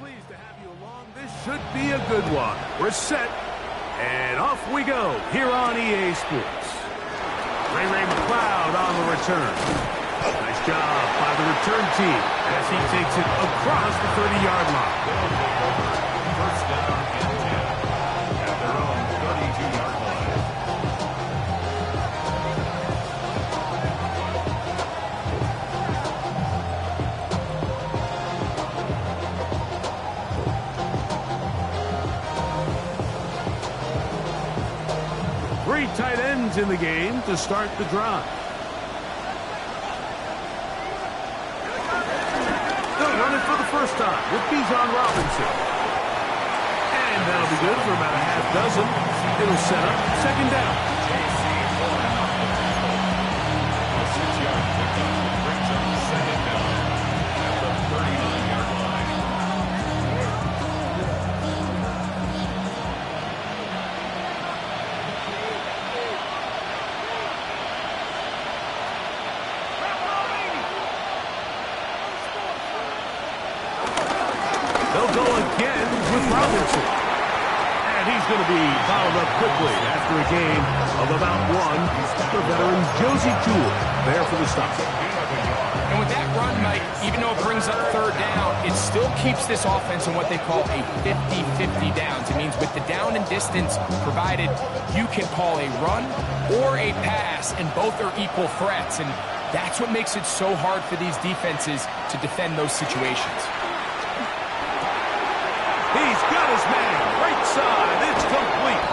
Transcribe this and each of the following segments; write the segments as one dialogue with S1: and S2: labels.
S1: pleased to have you along. This should be a good one. We're set, and off we go here on EA Sports. Ray McLeod on the return. Nice job by the return team as he takes it across the 30-yard line.
S2: First down and 10 at their own 32-yard line.
S1: Three tight ends in the game to start the drive. They'll run it for the first time with Bijan Robinson. And that'll be good for about a half dozen. It'll set up second down.
S2: A 6-yard pickup brings up second down at the 39-yard line.
S1: They'll go again with Robinson. And he's going to be fouled up quickly after a game of about one. The veteran Josie Jewell there for the stop.
S3: And with that run, Mike, even though it brings up third down, it still keeps this offense in what they call a 50-50 downs. It means with the down and distance provided, you can call a run or a pass, and both are equal threats. And that's what makes it so hard for these defenses to defend those situations.
S1: He's got his man. Right side. It's complete.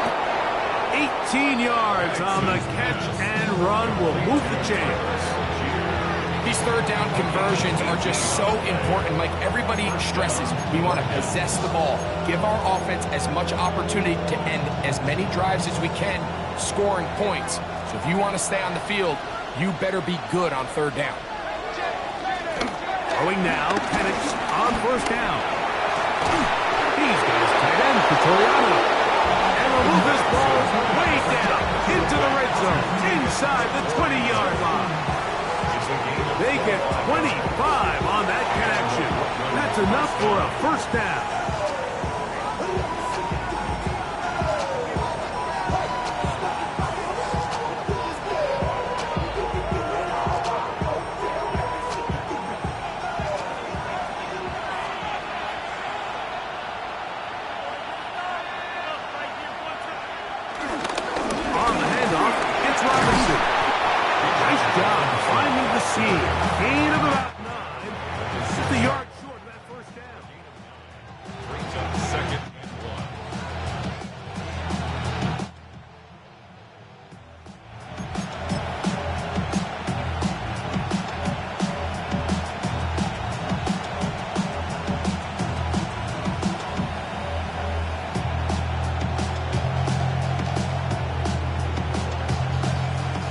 S1: 18 yards on the catch and run will move the chains.
S3: These third down conversions are just so important. Like everybody stresses, we want to possess the ball, give our offense as much opportunity to end as many drives as we can, scoring points. So if you want to stay on the field, you better be good on third down.
S1: Throwing now, Penix on first down. He's got his tight end, Pretoriano. And will move this ball way down into the red zone, inside the 20-yard line. They get 25 on that connection. That's enough for a first down. On the handoff, it's Robinson. Nice job finding the seam. Gain of about 9. Just a yard short of that first down.
S2: Brings up second and 1.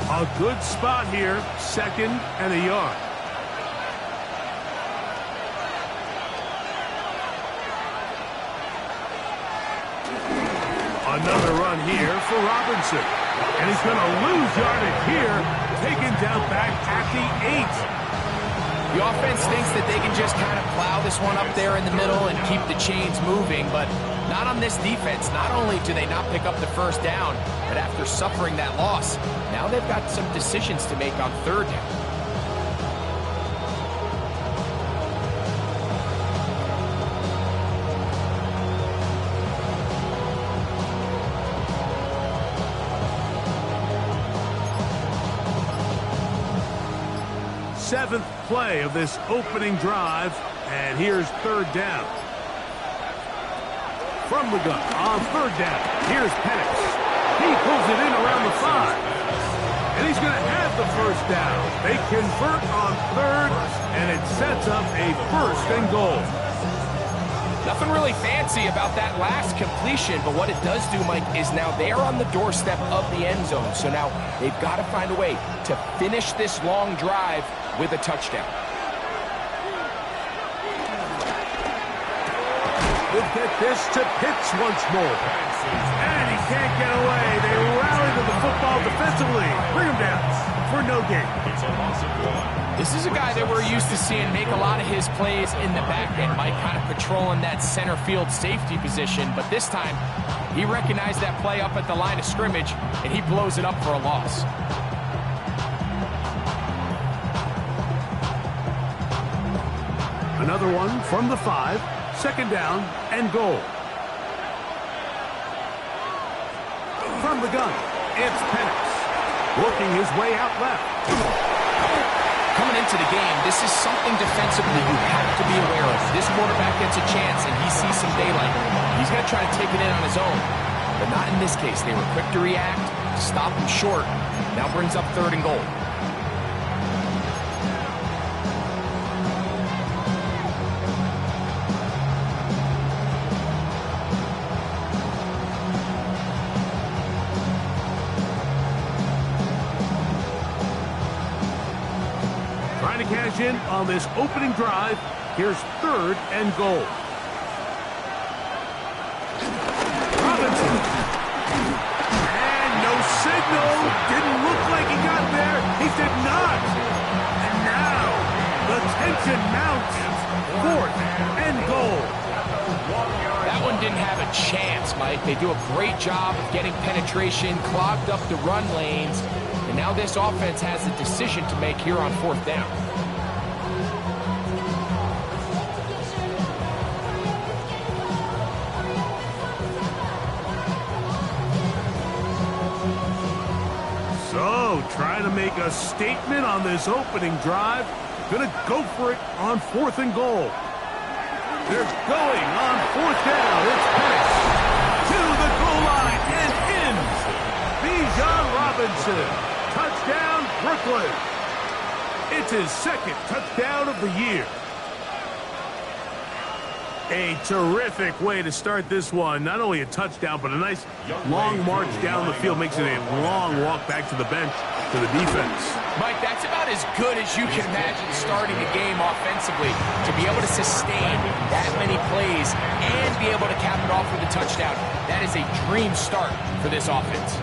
S1: A good spot here, second and a yard. Another run here for Robinson. And he's going to lose yardage here, taken down back at the 8.
S3: The offense thinks that they can just kind of plow this one up there in the middle and keep the chains moving, but not on this defense. Not only do they not pick up the first down, but after suffering that loss, now they've got some decisions to make on third down.
S1: Seventh play of this opening drive, and here's third down. From the gun on third down, here's Penix. He pulls it in around the 5. And he's going to have the first down. They convert on third, and it sets up a first and goal.
S3: Nothing really fancy about that last completion, but what it does do, Mike, is now they're on the doorstep of the end zone. So now they've got to find a way to finish this long drive with a touchdown.
S1: We'll get this to Pitts once more. And he can't get away. They rally to the football defensively. Bring him down. for no gain.
S2: It's a loss of 1.
S3: This is a guy that we're used to seeing make a lot of his plays in the back end, Mike, kind of patrolling that center field safety position. But this time, he recognized that play up at the line of scrimmage, and he blows it up for a loss.
S1: Another one from the 5, 2nd down and goal. From the gun, it's Penix, working his way out left.
S3: Coming into the game, this is something defensively you have to be aware of. This quarterback gets a chance and he sees some daylight. He's going to try to take it in on his own, but not in this case. They were quick to react, stop him short. Now brings up 3rd and goal.
S1: Cash in on this opening drive. Here's 3rd and goal. Robinson. And no signal. Didn't look like he got there. He did not. And now the tension mounts. 4th and goal.
S3: That one didn't have a chance, Mike. They do a great job of getting penetration, clogged up the run lanes, and now this offense has a decision to make here on 4th down.
S1: So, trying to make a statement on this opening drive. Gonna go for it on 4th and goal. They're going on 4th down. It's Penix to the goal line and in. Bijan Robinson. Touchdown, Brooklyn. It's his 2nd touchdown of the year. A terrific way to start this one. Not only a touchdown, but a nice long march down the field. Makes it a long walk back to the bench to the defense.
S3: Mike, that's about as good as you can imagine starting a game offensively. To be able to sustain that many plays and be able to cap it off with a touchdown. That is a dream start for this offense.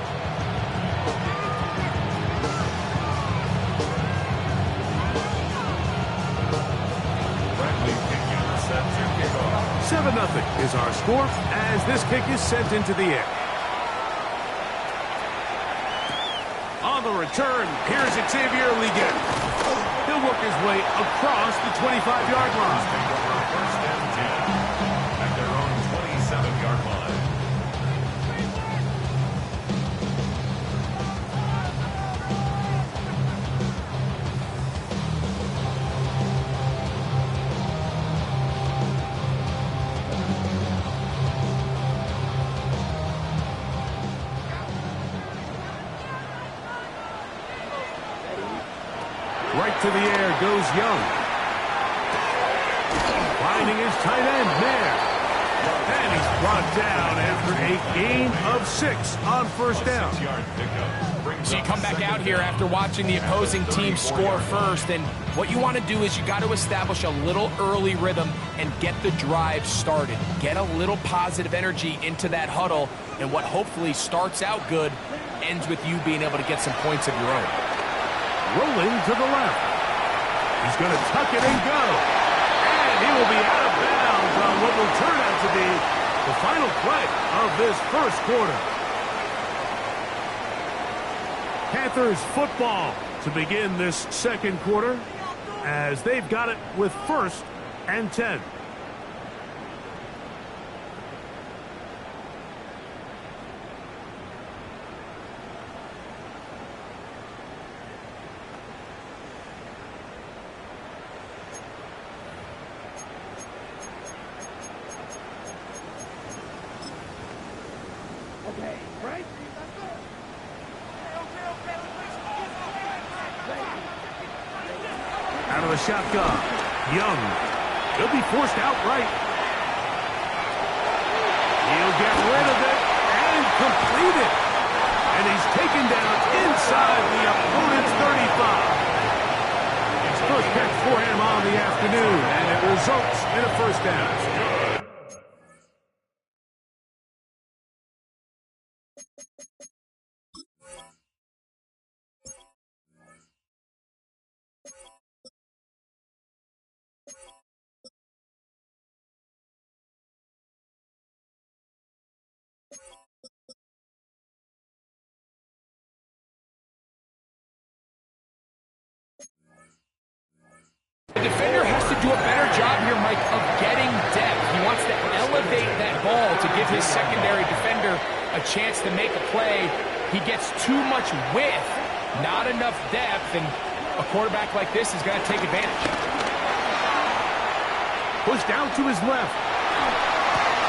S2: Set to kick off.
S1: 7-0 is our score as this kick is sent into the air. On the return, here's Xavier Liggett. He'll work his way across the 25-yard line.
S2: 1st and 10 at their own 27-yard line.
S1: Right to the air goes Young. Finding his tight end there. And he's brought down after a gain of 6 on 1st down.
S2: 6-yard pickup.
S3: So you come back out here after watching the opposing team score first, and what you want to do is you got to establish a little early rhythm and get the drive started. Get a little positive energy into that huddle, and what hopefully starts out good ends with you being able to get some points of your own.
S1: Rolling to the left. He's going to tuck it and go. And he will be out of bounds on what will turn out to be the final play of this 1st quarter. Panthers football to begin this 2nd quarter as they've got it with 1st and 10. Out of the shotgun, Young. He'll be forced outright. He'll get rid of it and complete it. And he's taken down inside the opponent's 35. It's 1st catch for him on the afternoon, and it results in a 1st down.
S3: do a better job here, Mike, of getting depth. He wants to elevate that ball to give his secondary defender a chance to make a play. He gets too much width, not enough depth, and a quarterback like this is going to take advantage.
S1: Pushed out to his left.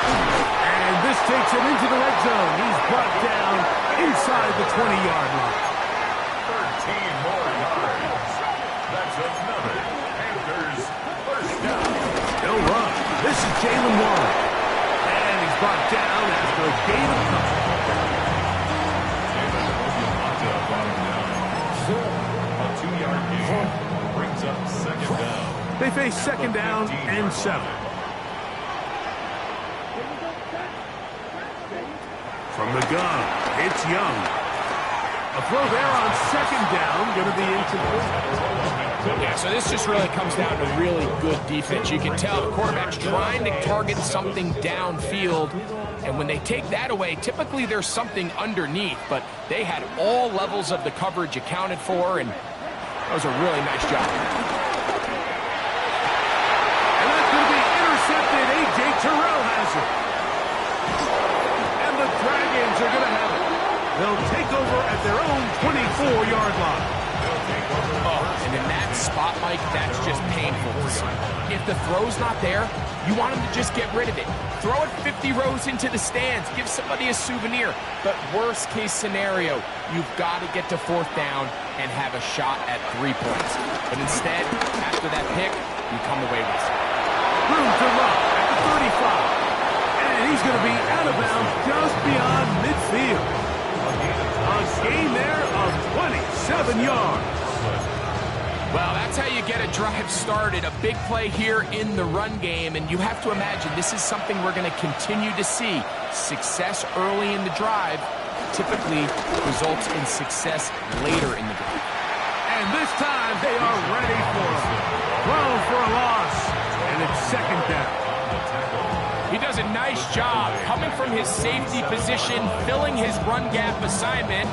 S1: And this takes him into the red zone. He's brought down inside the 20-yard line.
S2: 13 more yards. That's another Panthers first down.
S1: They'll run. This is Jalen Warren. And he's brought down after a gain of couple.
S2: A 2-yard gain brings up second down.
S1: They face second down and 7. From the gun, it's Young. A throw there on second down, going to be incomplete.
S3: Yeah, so this just really comes down to really good defense. You can tell the quarterback's trying to target something downfield, and when they take that away, typically there's something underneath, but they had all levels of the coverage accounted for, and that was a really nice job.
S1: And that's going to be intercepted. A.J. Terrell has it. And the Dragons are going to have it. They'll take over at their own 24-yard line.
S3: And in that spot, Mike, that's just painful to see. If the throw's not there, you want him to just get rid of it. Throw it 50 rows into the stands. Give somebody a souvenir. But worst case scenario, you've got to get to fourth down and have a shot at 3 points. But instead, after that pick, you come away with it.
S1: Room to run at the 35. And he's going to be out of bounds just beyond midfield. A gain there of 27 yards.
S3: Well, that's how you get a drive started. A big play here in the run game, and you have to imagine this is something we're going to continue to see. Success early in the drive typically results in success later in the drive.
S1: And this time they are ready for him. Throw for a loss, and it's second down.
S3: He does a nice job coming from his safety position, filling his run gap assignment,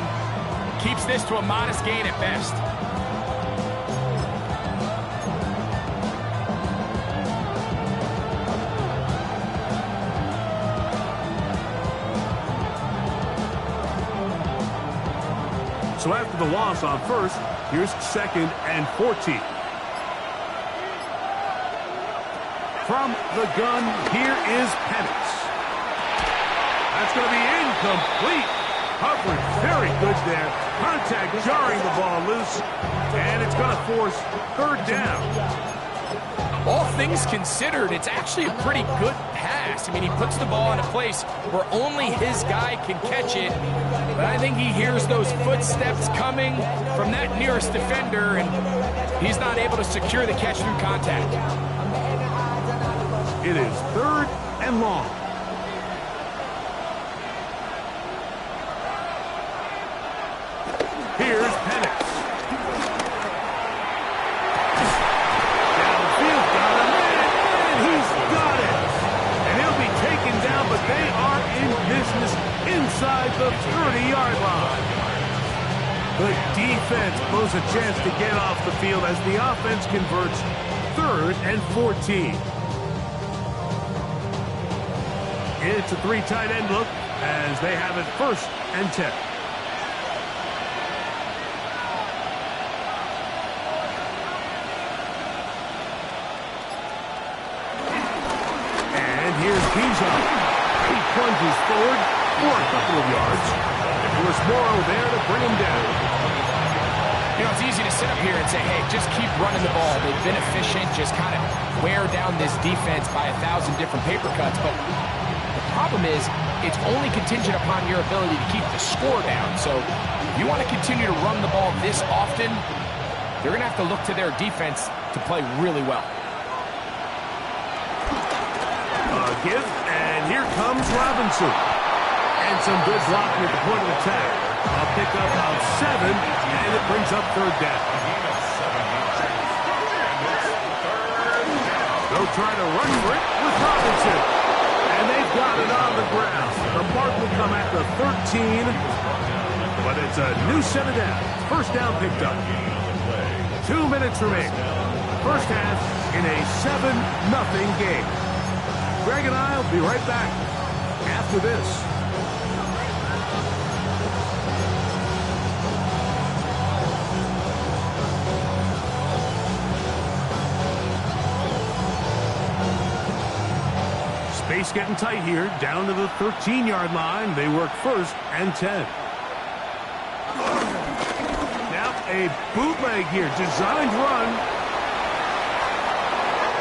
S3: keeps this to a modest gain at best.
S1: So after the loss on first, here's second and 14. From the gun, here is Penix. That's going to be incomplete. Coverage very good there. Contact jarring the ball loose. And it's going to force third down.
S3: All things considered, it's actually a pretty good pass. I mean, he puts the ball in a place where only his guy can catch it. But I think he hears those footsteps coming from that nearest defender, and he's not able to secure the catch through contact.
S1: It is third and long. Here's Penix. Downfield, got him in, and he's got it. And he'll be taken down, but they are in business inside the 30-yard line. The defense blows a chance to get off the field as the offense converts third and 14. It's a 3 tight end look as they have it first and 10. And here's Bijan. He plunges forward for a couple of yards. There's Morrow there to bring him down.
S3: You know, it's easy to sit up here and say, hey, just keep running the ball. They've been efficient, just kind of wear down this defense by 1,000 different paper cuts. But the problem is, it's only contingent upon your ability to keep the score down. So if you want to continue to run the ball this often, they're going to have to look to their defense to play really well.
S1: Give, and here comes Robinson. And some good blocking at the point of attack. I'll pick up about 7, and it brings up third down. They'll try to run for it with Robinson. And they've got it on the ground. The mark will come at the 13, but it's a new set of downs. First down picked up. 2 minutes remaining. first half in a 7-0 game. Greg and I will be right back after this. Space getting tight here, down to the 13-yard line. They work 1st and 10. Now a bootleg here, designed run.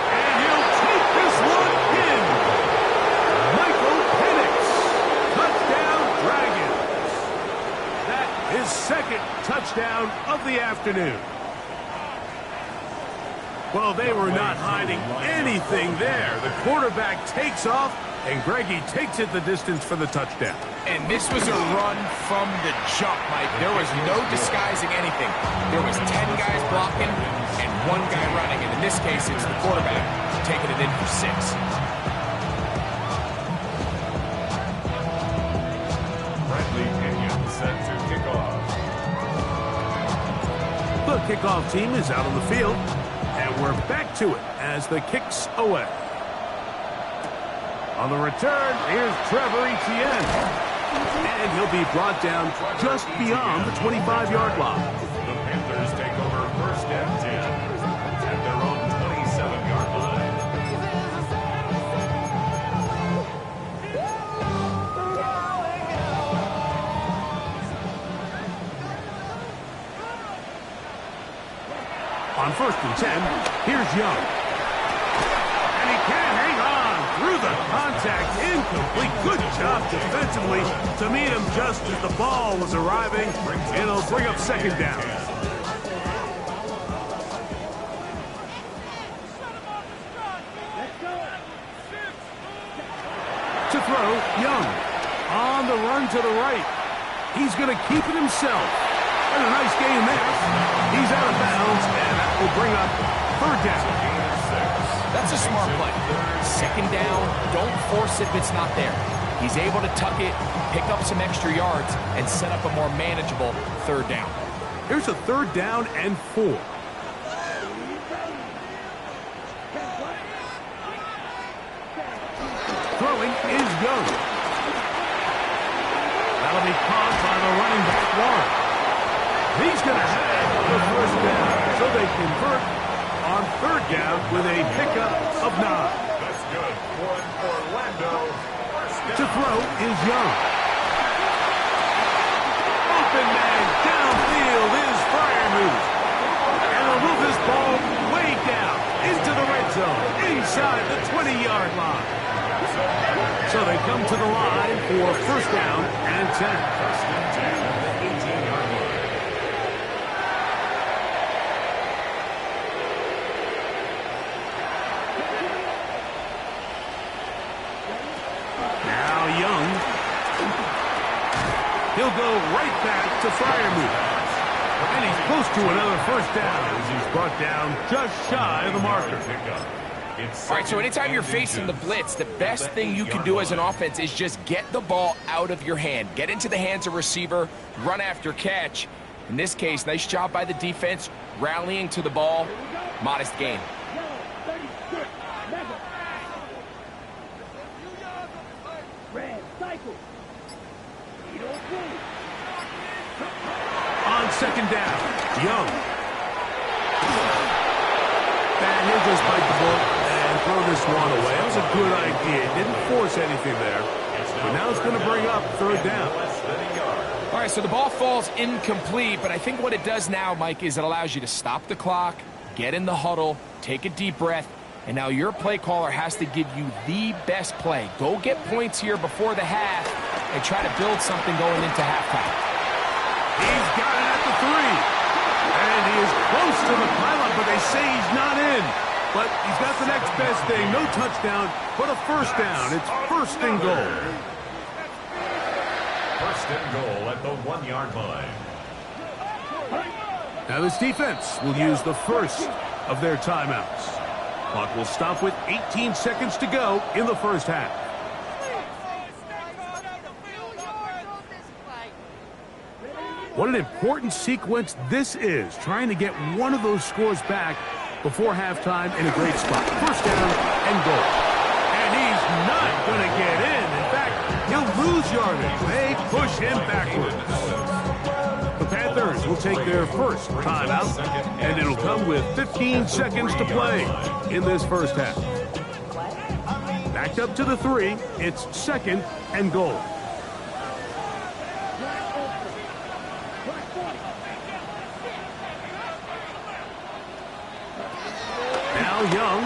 S1: And he'll take this one in. Michael Penix, touchdown Dragons. That is 2nd touchdown of the afternoon. Well, they were not hiding anything there. The quarterback takes off, and Greggy takes it the distance for the touchdown.
S3: And this was a run from the jump, Mike. There was no disguising anything. There was 10 guys blocking and 1 guy running. And in this case, it's the quarterback taking it in for 6.
S2: Bradley Pinion set to kick off.
S1: The kickoff team is out on the field. And we're back to it as the kick's away. On the return, here's Trevor Etienne. And he'll be brought down just beyond the 25-yard line.
S2: The Panthers take over 1st and 10 at their own 27-yard line.
S1: On 1st and 10, here's Young. And he can't hang on through the contact. Incomplete. Good job defensively to meet him just as the ball was arriving. It'll bring up 2nd down. To throw, Young. On the run to the right. He's going to keep it himself. And a nice game there. He's out of bounds, and that will bring up 3rd down.
S3: That's a smart play. 2nd down, don't force it if it's not there. He's able to tuck it, pick up some extra yards, and set up a more manageable 3rd down.
S1: Here's a 3rd down and 4. Throwing is Young. That'll be caught by the running back, Warren. He's going to have the 1st down, so they convert on 3rd down with a pickup of 9.
S2: That's good. One for Orlando.
S1: To throw is Young. Open man downfield is Freiermuth. And he'll move this ball way down into the red zone, inside the 20-yard line. So they come to the line for 1st down and 10.
S2: 1st and 10 at the 18-yard line.
S1: Young. He'll go right back to Freiermuth. And he's close to another 1st down as he's brought down just shy of the marker.
S3: All right, so anytime you're facing the blitz, the best thing you can do as an offense is just get the ball out of your hand. Get into the hands of receiver, run after catch. In this case, nice job by the defense, rallying to the ball. Modest gain.
S1: On 2nd down, Young. And he'll just bite the bullet and throw this one away. That was a good idea. Didn't force anything there. But now it's going to bring up 3rd down.
S3: All right, so the ball falls incomplete, but I think what it does now, Mike, is it allows you to stop the clock, get in the huddle, take a deep breath, and now your play caller has to give you the best play. Go get points here before the half and try to build something going into halftime.
S1: He's got it at the 3. And he is close to the pylon, but they say he's not in. But he's got the next best thing. No touchdown, but a 1st down. It's 1st and goal.
S2: 1st and goal at the 1-yard line.
S1: Now this defense will use the 1st of their timeouts. Clock will stop with 18 seconds to go in the 1st half. What an important sequence this is, trying to get one of those scores back before halftime in a great spot. First down and goal. And he's not going to get in. In fact, he'll lose yardage. They push him backwards. The Panthers will take their first timeout, and it'll come with 15 seconds to play in this first half. Backed up to the 3. It's second and goal. Now Young.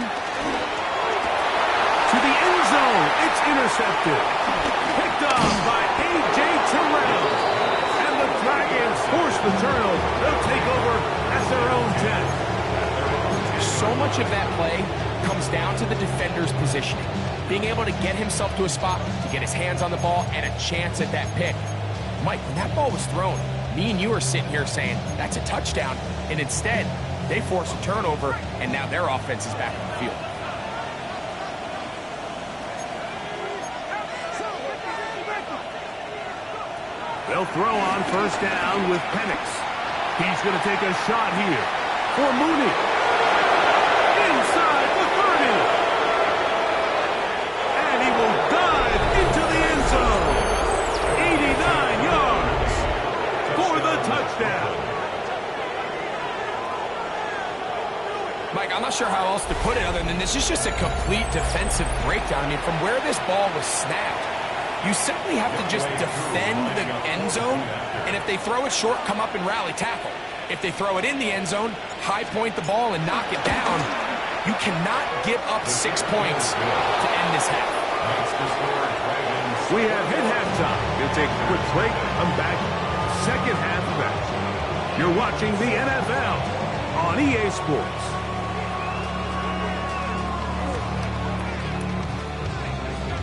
S1: To the end zone. It's intercepted. Picked off by A.J. Terrell. And the Dragons force the turnover. They'll take over at their own 10.
S3: So much of that play comes down to the defender's positioning. Being able to get himself to a spot, to get his hands on the ball, and a chance at that pick. Mike, when that ball was thrown, me and you are sitting here saying, that's a touchdown. And instead, they force a turnover, and now their offense is back on the field.
S1: They'll throw on first down with Penix. He's going to take a shot here for Mooney. Inside the 30. And he will dive into the end zone. 89 yards for the touchdown.
S3: Mike, I'm not sure how else to put it other than this is just a complete defensive breakdown. I mean, from where this ball was snapped, you simply have to just defend the end zone, and if they throw it short, come up and rally tackle. If they throw it in the end zone, high point the ball and knock it down. You cannot give up 6 points to end this half.
S1: We have hit halftime. We'll take a quick break. Come back. Second half of action. You're watching the NFL on EA Sports.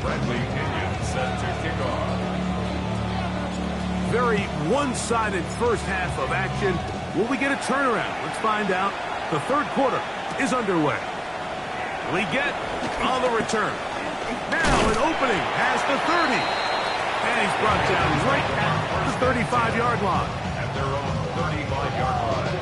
S2: Bradley Kenyon set to kick off.
S1: Very one-sided first half of action. Will we get a turnaround? Let's find out. The third quarter is underway. Will he get on the return? Now an opening past the 30. And he's brought down right at the 35-yard line.
S2: At their own 35-yard line.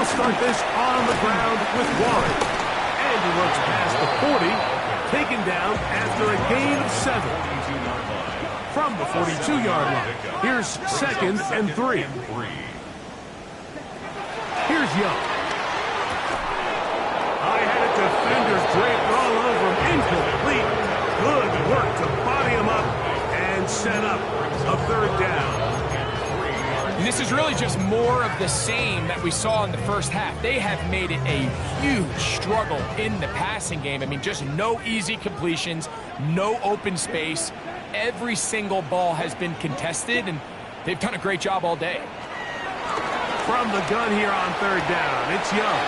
S1: Start this on the ground with Warren. And he runs past the 40, taken down after a gain of 7. From the 42-yard line. Here's second and 3. Here's Young. I had a defender's draped all over him. Incomplete. Good work to body him up and set up a third down.
S3: And this is really just more of the same that we saw in the first half. They have made it a huge struggle in the passing game. I mean, just no easy completions, no open space. Every single ball has been contested, and they've done a great job all day.
S1: From the gun here on third down, it's Young.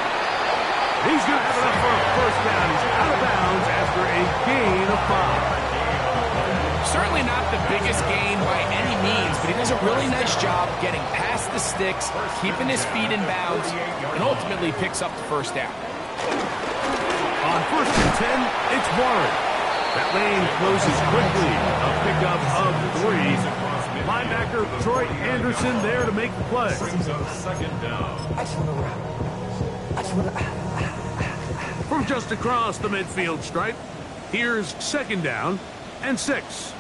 S1: He's going to have enough for a first down. He's out of bounds after a gain of 5.
S3: Certainly not the biggest gain by any means, but he does a really nice job getting past the sticks, keeping his feet in bounds, and ultimately picks up the first down.
S1: On first and 10, it's Warren. That lane closes quickly. A pickup of 3. Linebacker Troy Anderson there to make the play.
S2: Second down.
S1: From just across the midfield stripe, here's second down and 6.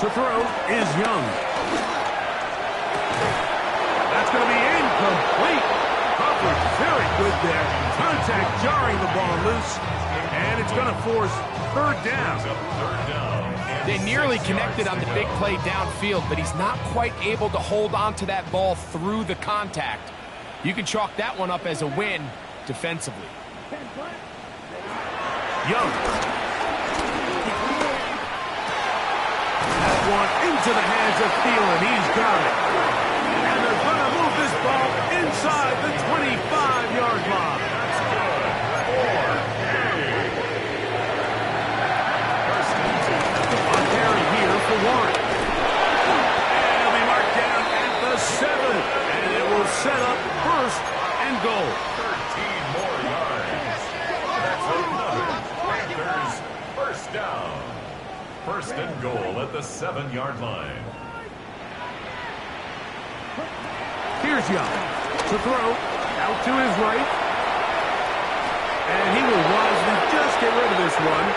S1: To throw is Young. That's going to be incomplete. Coverage very good there. Contact jarring the ball loose. And it's going to force third down.
S3: They nearly connected on the big play downfield, but he's not quite able to hold on to that ball through the contact. You can chalk that one up as a win defensively.
S1: Young. That one into the hands of Thielen. He's got it. And they're going to move this ball inside the 25-yard line. On carry here for Warren. And he'll be marked down at the 7. And it will set up first and goal.
S2: 13 more yards. That's First and goal at the 7-yard line.
S1: Here's Young to throw out to his right. And he will wisely just get rid of this one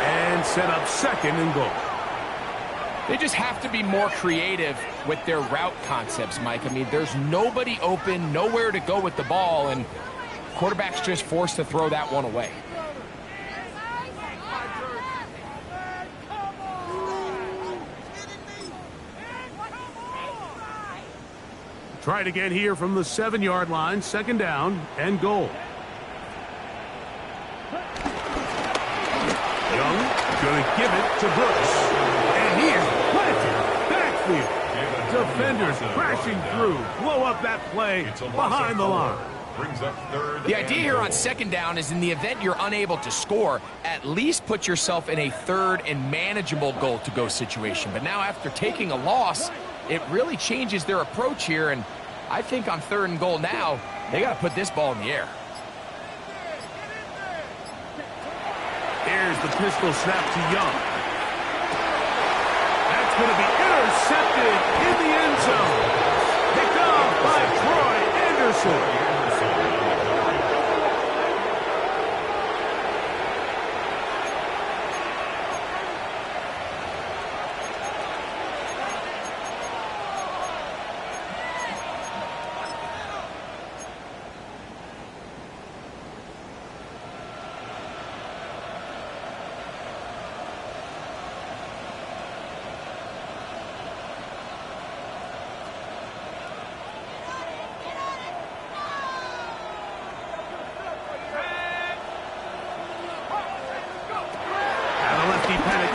S1: and set up second and goal.
S3: They just have to be more creative with their route concepts, Mike. I mean, there's nobody open, nowhere to go with the ball, and quarterback's just forced to throw that one away.
S1: Try it again here from the 7-yard line, second down and goal. Young going to give it to Brooks. And he is planted backfield. Defenders crashing through. Blow up that play behind the line.
S2: Brings up third.
S3: The idea here on second down is in the event you're unable to score, at least put yourself in a third and manageable goal-to-go situation. But now after taking a loss, it really changes their approach here, and I think on third and goal now, they got to put this ball in the air.
S1: Here's the pistol snap to Young. That's going to be intercepted in the end zone. Picked off by Troy Anderson.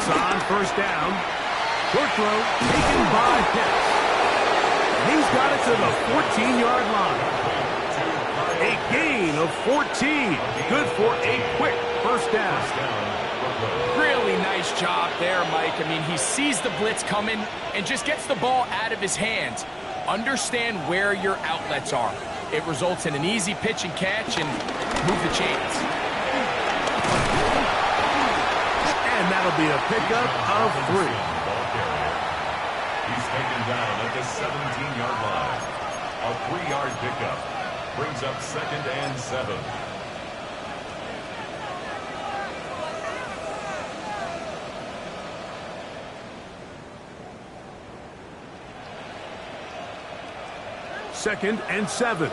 S1: On first down. Short throw taken by Pitts. He's got it to the 14-yard line. A gain of 14. Good for a quick first down.
S3: Really nice job there, Mike. I mean, he sees the blitz coming and just gets the ball out of his hands. Understand where your outlets are. It results in an easy pitch and catch and move the chains.
S1: And that'll be a pickup of 3.
S2: He's taken down at the 17-yard line. A 3-yard pickup brings up second and 7.
S1: Second and 7.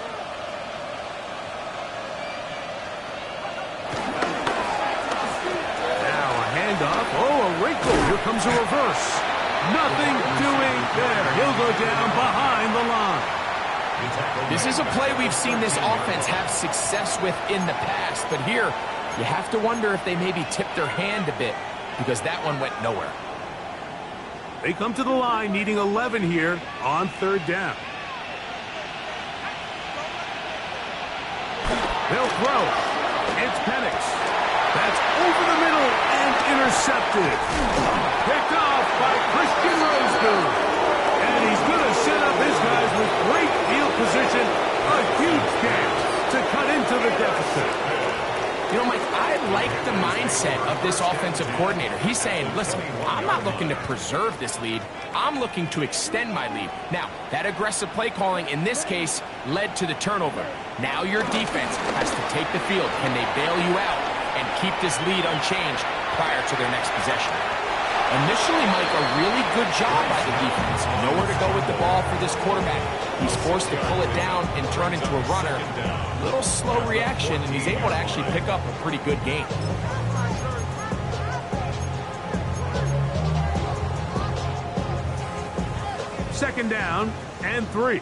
S1: Oh, a wrinkle. Here comes a reverse. Nothing doing there. He'll go down behind the line.
S3: This is a play we've seen this offense have success with in the past, but here you have to wonder if they maybe tipped their hand a bit because that one went nowhere.
S1: They come to the line needing 11 here on third down. They'll throw. It's Penix. That's over the middle and intercepted. Picked off by Christian Rosedoom. And he's going to set up his guys with great field position. A huge chance to cut into the deficit.
S3: You know, Mike, I like the mindset of this offensive coordinator. He's saying, listen, I'm not looking to preserve this lead. I'm looking to extend my lead. Now, that aggressive play calling in this case led to the turnover. Now your defense has to take the field. Can they bail you out and keep this lead unchanged prior to their next possession? Initially, Mike, a really good job by the defense. Nowhere to go with the ball for this quarterback. He's forced to pull it down and turn into a runner. A little slow reaction, and he's able to actually pick up a pretty good gain.
S1: Second down and 3.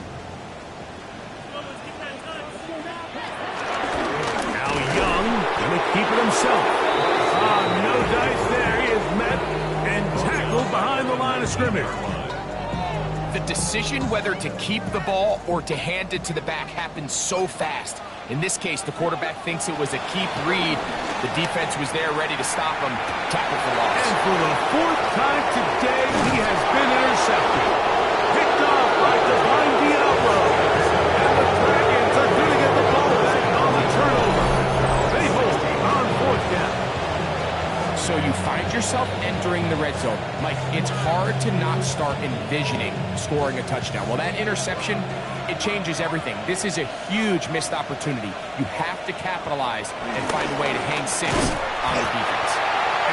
S1: Now Young going to keep it himself. No dice there. He is met and tackled behind the line of scrimmage.
S3: The decision whether to keep the ball or to hand it to the back happens so fast. In this case, the quarterback thinks it was a keep read. The defense was there ready to stop him. Tackle for loss.
S1: And for the 4th time today, he has been intercepted. Picked off by Divine Diablo. And the Dragons are going to get the ball back on the turnover. They hold on 4th down.
S3: So you find yourself entering the red zone. Mike, it's hard to not start envisioning scoring a touchdown. Well, that interception, it changes everything. This is a huge missed opportunity. You have to capitalize and find a way to hang 6 on the defense.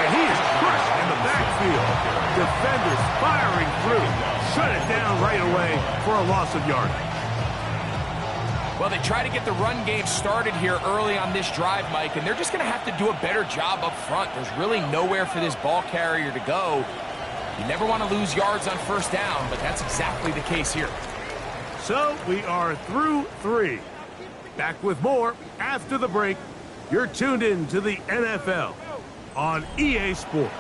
S1: And he is crushed in the backfield. Defenders firing through. Shut it down right away for a loss of yardage.
S3: Well, they try to get the run game started here early on this drive, Mike, and they're just going to have to do a better job up front. There's really nowhere for this ball carrier to go. You never want to lose yards on first down, but that's exactly the case here.
S1: So we are through 3. Back with more after the break. You're tuned in to the NFL on EA Sports.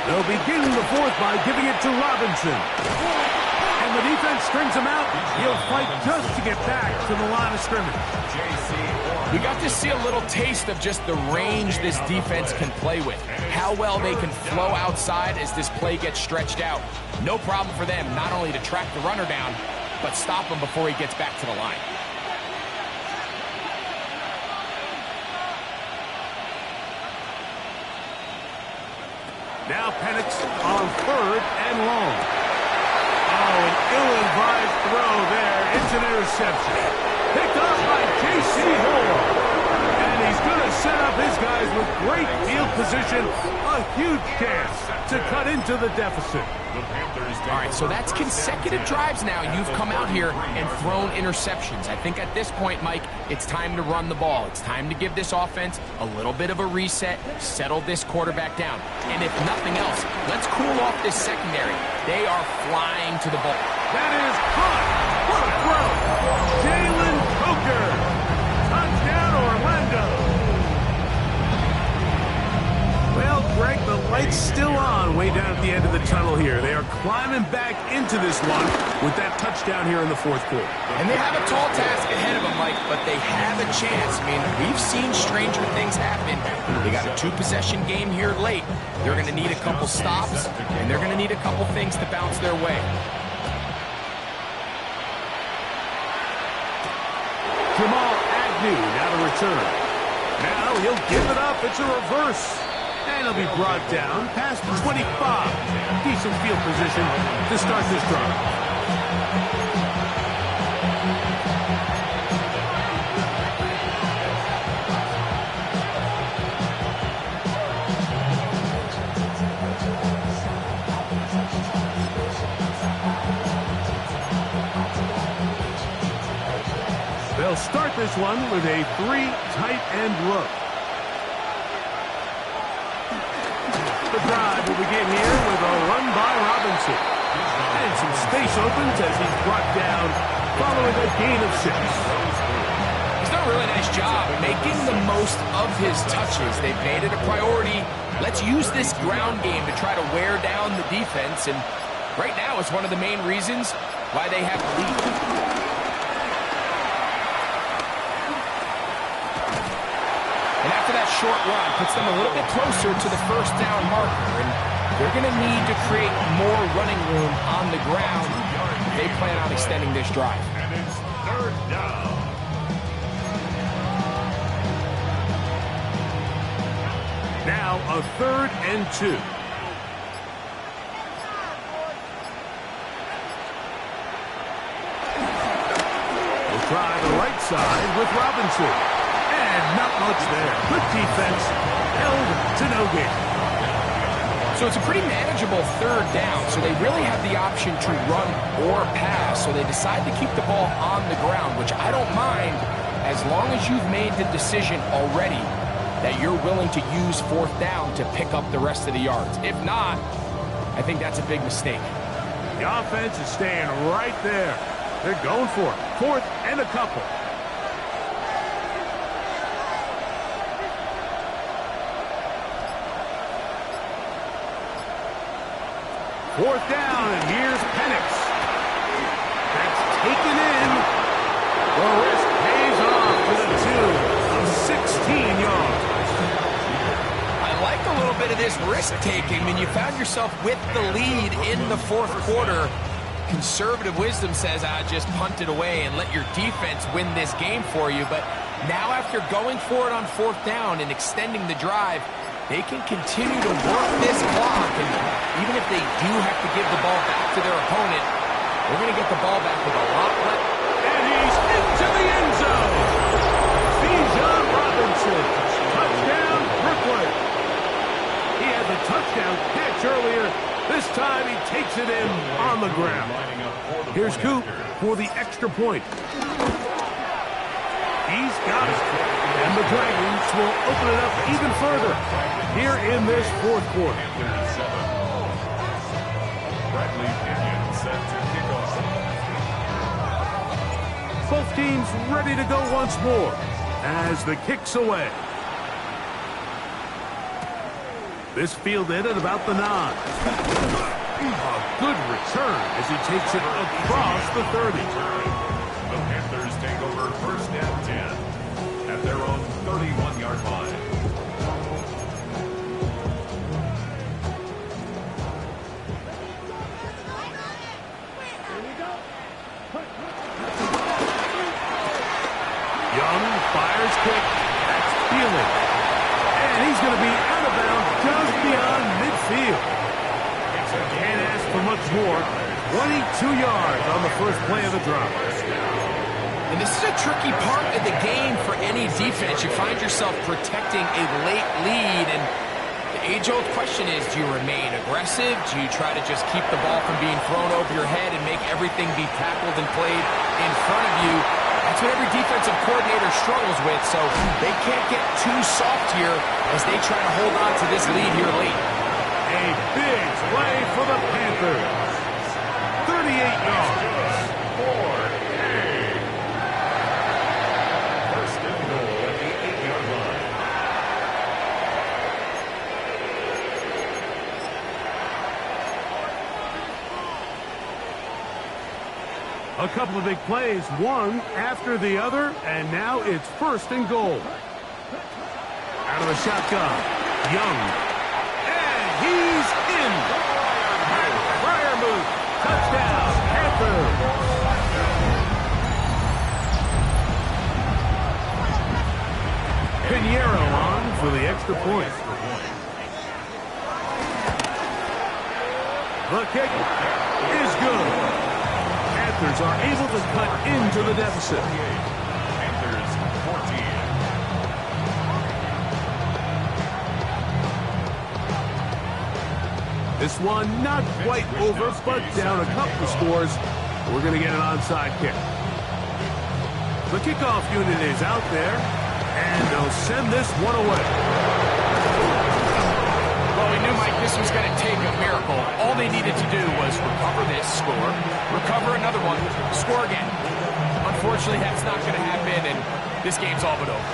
S1: They'll begin the 4th by giving it to Robinson. And the defense strings him out. He'll fight just to get back to the line of scrimmage.
S3: We got to see a little taste of just the range this defense can play with. How well they can flow outside as this play gets stretched out. No problem for them not only to track the runner down, but stop him before he gets back to the line.
S1: Now Penix on 3rd and long. Oh, an ill-advised throw there. It's an interception. Picked up by J.C. Horn. And he's going to set up his guys with great field position. A huge chance to cut into the deficit.
S3: All right, so that's consecutive drives now. You've come out here and thrown interceptions. I think at this point, Mike, it's time to run the ball. It's time to give this offense a little bit of a reset, settle this quarterback down. And if nothing else, let's cool off this secondary. They are flying to the ball.
S1: That is caught. What a throw. Jalen Coker. Touchdown, Orlando. Well, Greg, the light's still on way down at the end of the tunnel here. They are climbing back into this one with that touchdown here in the 4th quarter.
S3: And they have a tall task ahead of them, Mike, but they have a chance. I mean, we've seen stranger things happen. They got a 2-possession game here late. They're going to need a couple stops, and they're going to need a couple things to bounce their way.
S1: Jamal Agnew now to return. Now he'll give it up. It's a reverse. And he'll be brought down past the 25. Decent field position to start this drive. They'll start this one with a 3 tight end look. The drive will begin here with a run by Robinson. And some space opens as he's brought down following a gain of 6.
S3: He's done a really nice job making the most of his touches. They've made it a priority. Let's use this ground game to try to wear down the defense. And right now it's one of the main reasons why they have the lead. And after that short run, puts them a little bit closer to the first down marker. And they're going to need to create more running room on the ground if they plan on extending this drive.
S2: And it's 3rd down.
S1: Now a 3rd and 2. We'll try the right side with Robinson. And not much there. Good defense. Held to no gain.
S3: So it's a pretty manageable 3rd down, so they really have the option to run or pass. So they decide to keep the ball on the ground, which I don't mind as long as you've made the decision already that you're willing to use 4th down to pick up the rest of the yards. If not, I think that's a big mistake.
S1: The offense is staying right there. They're going for it. 4th and a couple. 4th down, and here's Penix. That's taken in. The risk pays off to the tune of 16 yards.
S3: I like a little bit of this risk-taking. When you found yourself with the lead in the 4th quarter, conservative wisdom says, just punt it away and let your defense win this game for you. But now after going for it on 4th down and extending the drive, they can continue to work this clock. And even if they do have to give the ball back to their opponent, they're going to get the ball back with a lot less.
S1: And he's into the end zone. Bijan Robinson. Touchdown, Brooklyn. He had the touchdown catch earlier. This time he takes it in on the ground. Here's Coop for the extra point. He's got it. And the Dragons will open it up even further here in this 4th quarter.
S2: Bradley Pinion set to kick off.
S1: Both teams ready to go once more as the kick's away. This fielded at about the 9. A good return as he takes it across the 30.
S2: The Panthers take over 1st and 10 at their own 31-yard line.
S1: Young fires quick. That's Thielen. And he's going to be out of bounds just beyond midfield. Can't ask for much more. 22 yards on the first play of the drive.
S3: And this is a tricky part of the game for any defense. You find yourself protecting a late lead, and the age-old question is, do you remain aggressive? Do you try to just keep the ball from being thrown over your head and make everything be tackled and played in front of you? That's what every defensive coordinator struggles with, so they can't get too soft here as they try to hold on to this lead here late.
S1: A big play for the Panthers. 38 yards.
S2: 1st and goal at the 8-yard line.
S1: A couple of big plays, one after the other, and now it's 1st and goal. Out of the shotgun, Young. And he's in. Fryer move. Touchdown, Panthers. Pinheiro on for the extra point. The kick is good. Panthers are able to cut into the deficit.
S2: Panthers 14.
S1: This one not quite over, but down a couple scores. We're going to get an onside kick. The kickoff unit is out there, and they'll send this one away.
S3: Well, we knew, Mike, this was going to take a miracle. All they needed to do was recover this, score, recover another one, score again. Unfortunately, that's not going to happen, and this game's all but over.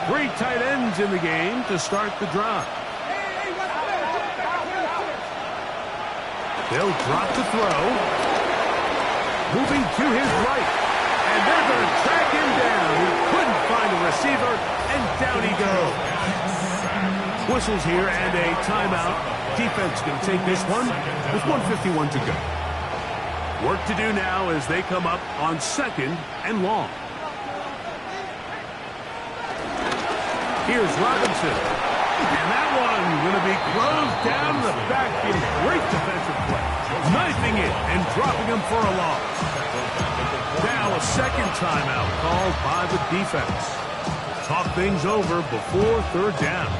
S1: 3 tight ends in the game to start the drive. They'll drop the throw. Moving to his right. And they're going to track him down. He couldn't find a receiver, and down he goes. Whistles here and a timeout. Defense going to take this one with 1:51 to go. Work to do now as they come up on 2nd and long. Here's Robinson. And that one going to be closed down in the backfield. Great defensive play. Knifing it and dropping him for a loss. Now a 2nd timeout called by the defense. Talk things over before 3rd down.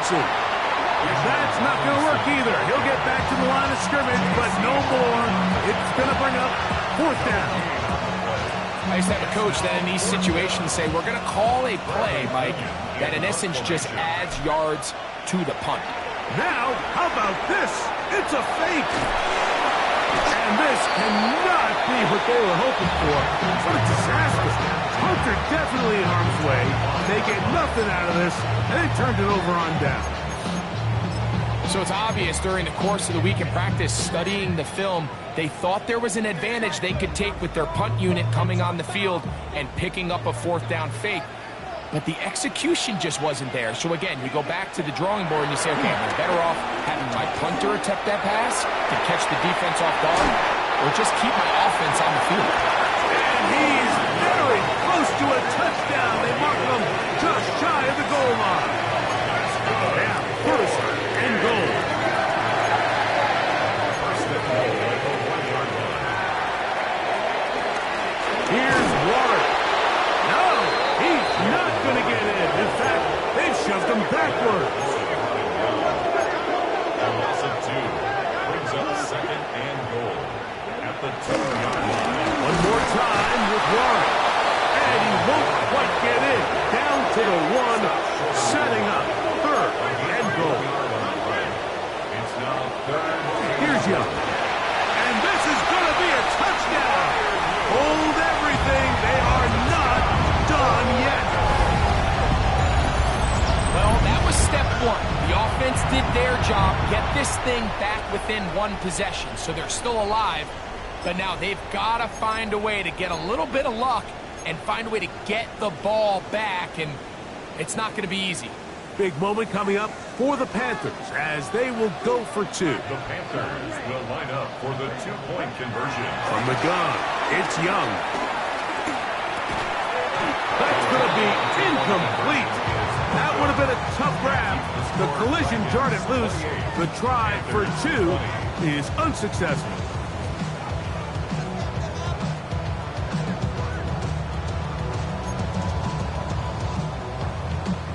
S1: That's not going to work either. He'll get back to the line of scrimmage, but no more. It's going to bring up 4th down.
S3: I used to have a coach that in these situations say, we're going to call a play, Mike, that in essence just adds yards to the punt.
S1: Now, how about this? It's a fake. And this cannot be what they were hoping for. What a disaster. Hunter definitely in harm's way. They get nothing out of this, and they turned it over on down.
S3: So it's obvious during the course of the week in practice, studying the film, they thought there was an advantage they could take with their punt unit coming on the field and picking up a fourth down fake. But the execution just wasn't there. So again, you go back to the drawing board and you say, okay, am I better off having my punter attempt that pass to catch the defense off guard, or just keep my offense on the field?
S1: And he's very close to a touchdown. They mark him just shy of the goal line. Now, first and goal. Here's Water. No, he's not going to get in. In fact, they've shoved him backwards.
S2: A loss of 2 brings up second and goal at the 2-yard line.
S1: One more time with Water. And he won't quite get in. Down to the 1, setting up third and goal.
S2: It's now third.
S1: Here's Young. And this is going to be a touchdown. Hold everything. They are not done yet.
S3: Well, that was step one. The offense did their job, get this thing back within one possession, so they're still alive. But now they've got to find a way to get a little bit of luck and find a way to get the ball back, and it's not going to be easy.
S1: Big moment coming up for the Panthers as they will go for 2.
S2: The Panthers will line up for the 2-point conversion.
S1: From the gun, it's Young. That's going to be incomplete. That would have been a tough grab. The collision jarred it loose. The try for 2 is unsuccessful.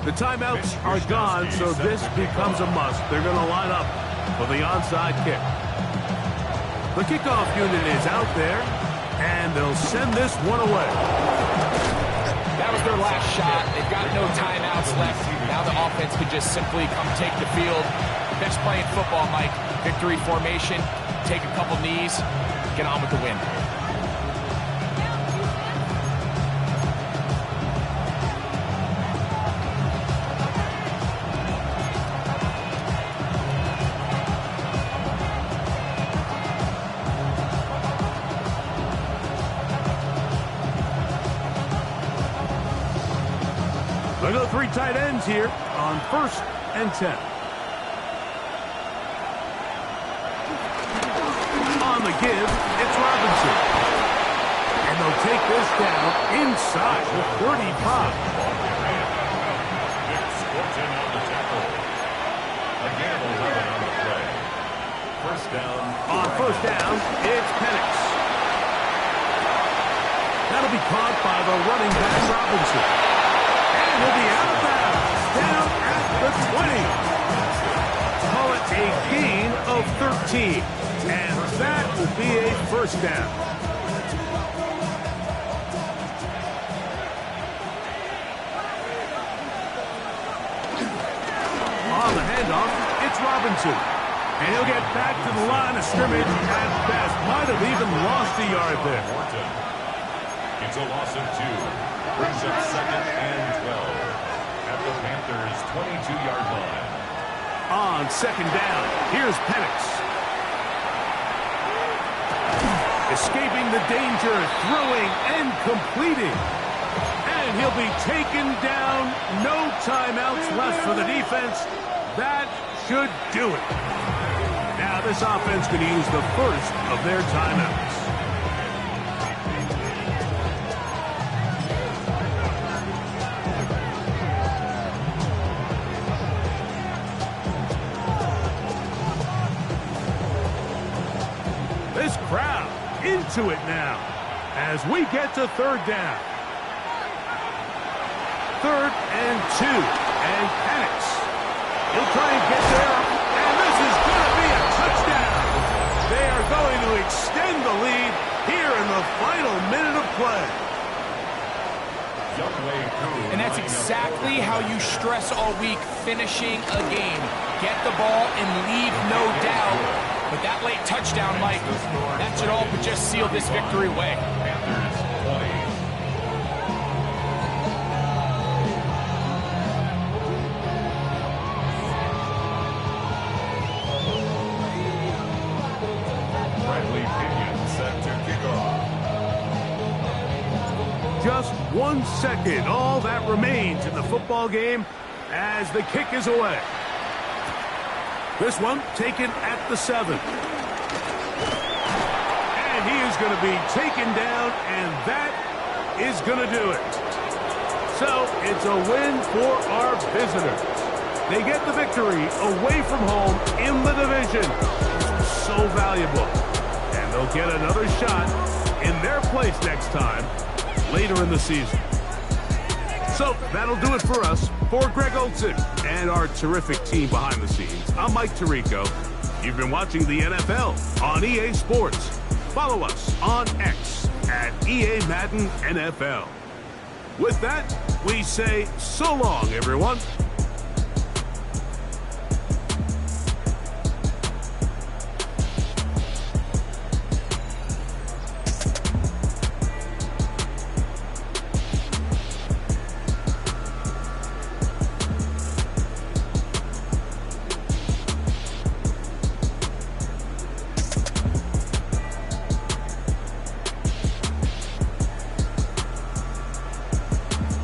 S1: The timeouts are gone, so this becomes a must. They're going to line up for the onside kick. The kickoff unit is out there, and they'll send this one away.
S3: That was their last shot. They've got no timeouts left. Now the offense could just simply come take the field. Best play in football, Mike. Victory formation, take a couple knees, get on with the win.
S1: They go 3 tight ends here on 1st and 10. On the give, it's Robinson. And they'll take this down inside the 35.
S2: It's Scorton on the tackle. Again, 11 on the play. First down.
S1: On 1st down, it's Penix. That'll be caught by the running back Robinson. And he'll be out of bounds, down at the 20. Call it a gain of 13. And that will be a first down. On the handoff, it's Robinson. And he'll get back to the line of scrimmage at best. Might have even lost a yard there.
S2: It's a loss of 2. Brings up second and 12 at the Panthers' 22-yard line.
S1: On 2nd down, here's Penix. Escaping the danger, throwing and completing. And he'll be taken down. No timeouts left for the defense. That should do it. Now this offense could use the first of their timeouts. This crowd into it now as we get to 3rd down. 3rd and 2. And Penix. He'll try and get there. And this is going to be a touchdown. They are going to extend the lead here in the final minute of play.
S3: And that's exactly how you stress all week, finishing a game. Get the ball and leave no doubt. But that late touchdown, Mike, that should all but just seal this victory away.
S2: Panthers 20.
S1: Just 1 second, all that remains in the football game as the kick is away. This one taken at the 7. And he is going to be taken down, and that is going to do it. So it's a win for our visitors. They get the victory away from home in the division. So valuable. And they'll get another shot in their place next time later in the season. So that'll do it for us. For Greg Olson and our terrific team behind the scenes, I'm Mike Tirico. You've been watching the NFL on EA Sports. Follow us on X at EA Madden NFL. With that, we say so long, everyone.